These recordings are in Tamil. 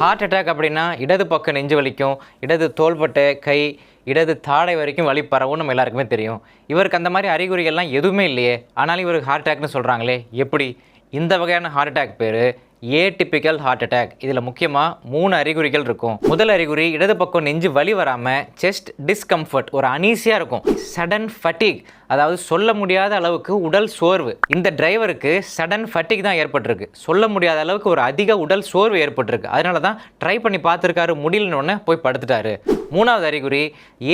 ஹார்ட் அட்டாக் அப்படின்னா இடது பக்கம் நெஞ்சு வலிக்கும், இடது தோள்பட்டை, கை, இடது தாடை வரைக்கும் வலி பரவும் நம்ம எல்லாருக்குமே தெரியும். இவருக்கு அந்த மாதிரி அறிகுறிகள்லாம் எதுவுமே இல்லையே, ஆனாலும் இவருக்கு ஹார்ட் அட்டாக்னு சொல்கிறாங்களே எப்படி? இந்த வகையான ஹார்ட் அட்டாக் பேர் ஏடிபிக்கல் ஹார்ட் அட்டாக். இதில் முக்கியமாக 3 அறிகுறிகள் இருக்கும். முதல் அறிகுறி இடது பக்கம் நெஞ்சு வலி வராமல் செஸ்ட் டிஸ்கம்ஃபர்ட், ஒரு அனீசியாக இருக்கும். சடன் ஃபட்டிக், அதாவது சொல்ல முடியாத அளவுக்கு உடல் சோர்வு. இந்த டிரைவருக்கு சடன் ஃபட்டிக் தான் ஏற்பட்டிருக்கு. சொல்ல முடியாத அளவுக்கு ஒரு அதிக உடல் சோர்வு ஏற்பட்டிருக்கு. அதனால தான் ட்ரை பண்ணி பார்த்துருக்காரு, முடியலன்னு போய் படுத்துட்டாரு. 3வது அறிகுறி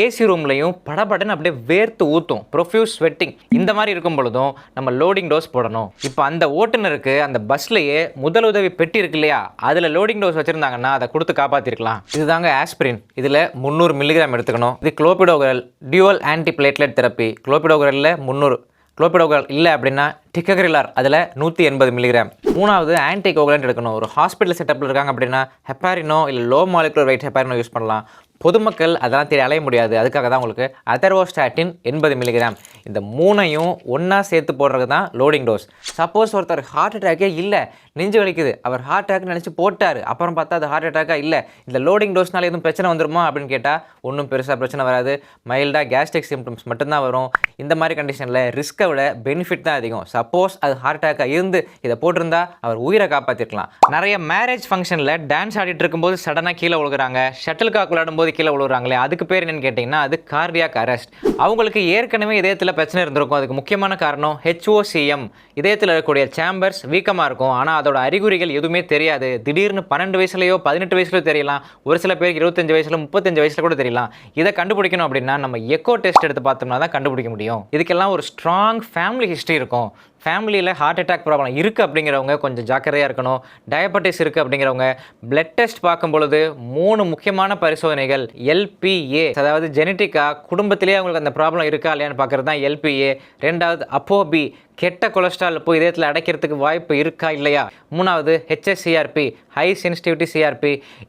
ஏசி ரூம்லையும் படபடன்னு அப்படியே வேர்த்து ஊற்றும், ப்ரொஃப்யூஸ் ஸ்வெட்டிங். இந்த மாதிரி இருக்கும் பொழுதும் நம்ம லோடிங் டோஸ் போடணும். இப்போ அந்த ஓட்டுநருக்கு அந்த பஸ்லையே முதலுதவி பெட்டி இருக்கு இல்லையா, அதில் லோடிங் டோஸ் வச்சுருந்தாங்கன்னா அதை கொடுத்து காப்பாற்றிருக்கலாம். இதுதாங்க ஆஸ்பிரின். இதில் 300 மில்லிகிராம் எடுத்துக்கணும். இது குளோபிடோகிரல் டியூவல் ஆன்டி பிளேட்லெட் தெரப்பி. குளோபிடோகிரலில் 300, குளோபிடோகிரல் இல்லை அப்படின்னா டிக்ககிரிலார், அதில் 180 மில்லிகிராம். 3வது ஆன்டி கோகுலண்ட் எடுக்கணும். ஒரு ஹாஸ்பிட்டல் செட்டப்பில் இருக்காங்க அப்படின்னா ஹெப்பாரினோ இல்லை லோ மாலிகுலர் வெயிட் ஹெப்பாரினோ யூஸ் பண்ணலாம். பொதுமக்கள் அதெல்லாம் தெரிய அலைய முடியாது, அதுக்காக தான் உங்களுக்கு அதர்வோஸ்டாட்டின் 80 மில்லிகிராம். இந்த 3ஐயும் ஒன்றா சேர்த்து போடுறது தான் லோடிங் டோஸ். சப்போஸ் ஒருத்தர் ஹார்ட் அட்டாக்கே இல்லை, நெஞ்சு வலிக்குது, அவர் ஹார்ட் அட்டாக் நினச்சி போட்டார், அப்புறம் பார்த்தா அது ஹார்ட் அட்டாக்காக இல்லை, இந்த லோடிங் டோஸ்னால எதுவும் பிரச்சனை வந்துருமா அப்படின்னு கேட்டால் ஒன்றும் பெருசாக பிரச்சனை வராது. மைல்டாக கேஸ்ட்ரிக் சிம்டம்ஸ் மட்டும்தான் வரும். இந்த மாதிரி கண்டிஷனில் ரிஸ்க்கை விட பெனிஃபிட் தான் அதிகம். சப்போஸ் அது ஹார்ட் அட்டாக்காக இருந்து இதை போட்டிருந்தா அவர் உயிரை காப்பாற்றிருக்கலாம். நிறைய மேரேஜ் ஃபங்க்ஷனில் டான்ஸ் ஆடிட்டு இருக்கும்போது சடனாக கீழே விழுகிறாங்க, ஷட்டில் காக் விளையாடும்போது கீழே விழுகிறாங்களே, அதுக்கு பேர் என்னன்னு கேட்டிங்கன்னா அது கார்டியாக் அரெஸ்ட். அவங்களுக்கு ஏற்கனவே இதயத்தில் பிரச்சனை இருந்திருக்கும். அதுக்கு முக்கியமான காரணம் HOCM. இதயத்தில் இருக்கக்கூடிய சேம்பர்ஸ் வீக்கமாக இருக்கும், ஆனால் அதோட அறிகுறிகள் எதுவுமே தெரியாது. திடீர்னு 12 வயசுலையோ 18 வயசுலையோ தெரியலாம். ஒரு சில பேருக்கு 25 வயசில் 35 வயசில் கூட தெரியலாம். இதை கண்டுபிடிக்கணும் அப்படின்னா நம்ம எக்கோ டெஸ்ட் எடுத்து பார்த்தோம்னா தான் கண்டுபிடிக்க முடியும். இதுக்கெல்லாம் ஒரு ஸ்ட்ராங் ஃபேமிலி ஹிஸ்ட்ரி இருக்கும். ஃபேமிலியில் ஹார்ட் அட்டாக் ப்ராப்ளம் இருக்குது அப்படிங்கிறவங்க கொஞ்சம் ஜாக்கிரதையாக இருக்கணும். டயபெட்டிஸ் இருக்குது அப்படிங்கிறவங்க பிளட் டெஸ்ட் பார்க்கும் பொழுது 3 முக்கியமான பரிசோதனைகள் LPA, அதாவது ஜெனட்டிக்காக குடும்பத்திலேயே அவங்களுக்கு அந்த ப்ராப்ளம் இருக்கா இல்லையான்னு பார்க்குறது தான் LPA. 2வது ApoB, கெட்ட கொலஸ்ட்ரால் போய் இதயத்தில் அடைக்கிறதுக்கு வாய்ப்பு இருக்கா இல்லையா. 3வது HSCRP, high sensitivity CRP,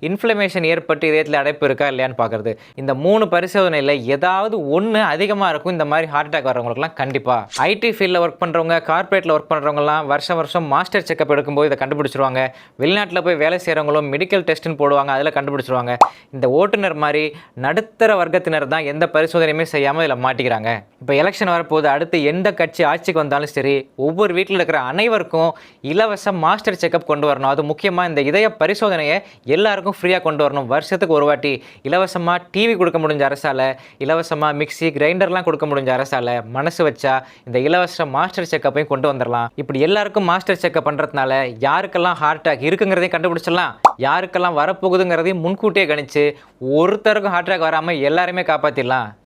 inflammation ஏற்பட்டு இதயத்தில் அடைப்பு இருக்கா இல்லையான்னு பார்க்குறது. இந்த 3 பரிசோதனையில் ஏதாவது ஒன்று அதிகமாக இருக்கும் இந்த மாதிரி ஹார்ட் அட்டாக் வரவங்களுக்குலாம். கண்டிப்பாக IT ஃபீல்டில் ஒர்க் பண்ணுறவங்க, கார்பரேட்டில் ஒர்க் பண்ணுறவங்கலாம் வருஷம் மாஸ்டர் செக்அப் எடுக்கும்போது இதை கண்டுபிடிச்சிருவாங்க. வெளிநாட்டில் போய் வேலை செய்கிறவங்களும் மெடிக்கல் டெஸ்ட்டுன்னு போடுவாங்க, அதில் கண்டுபிடிச்சிருவாங்க. இந்த ஓட்டுநர் மாதிரி நடுத்தர வர்க்கத்தினர் தான் எந்த பரிசோதனையுமே செய்யாமல் இதில் மாட்டிக்கிறாங்க. இப்போ எலெக்ஷன் வரப்போது, அடுத்து எந்த கட்சி ஆட்சிக்கு வந்தாலும் சரி, ஒவ்வொரு வீட்டில் இருக்கிற அனைவருக்கும் இலவச மாஸ்டர் செக்அப் கொண்டு வரணும். அது முக்கியமாக இந்த இதய பரிசோதனையை எல்லாருக்கும் ஃப்ரீயாக கொண்டு வரணும். வருஷத்துக்கு ஒரு வாட்டி இலவசமாக டிவி கொடுக்க முடிஞ்ச அரசால், இலவசமாக மிக்சி கிரைண்டர்லாம் கொடுக்க முடிஞ்ச அரசால் மனசு வச்சா இந்த இலவச மாஸ்டர் செக்கப்பையும் கொண்டு வந்துடலாம். இப்படி எல்லாருக்கும் மாஸ்டர் செக்கப் பண்ணுறதுனால யாருக்கெல்லாம் ஹார்ட் அட்டாக் இருக்குங்கிறதையும் கண்டுபிடிச்சிடலாம், யாருக்கெல்லாம் வரப்போகுதுங்கிறதையும் முன்கூட்டியே கணிச்சு ஒருத்தருக்கும் ஹார்ட் அட்டாக் வராமல் எல்லாருமே காப்பாற்றிடலாம்.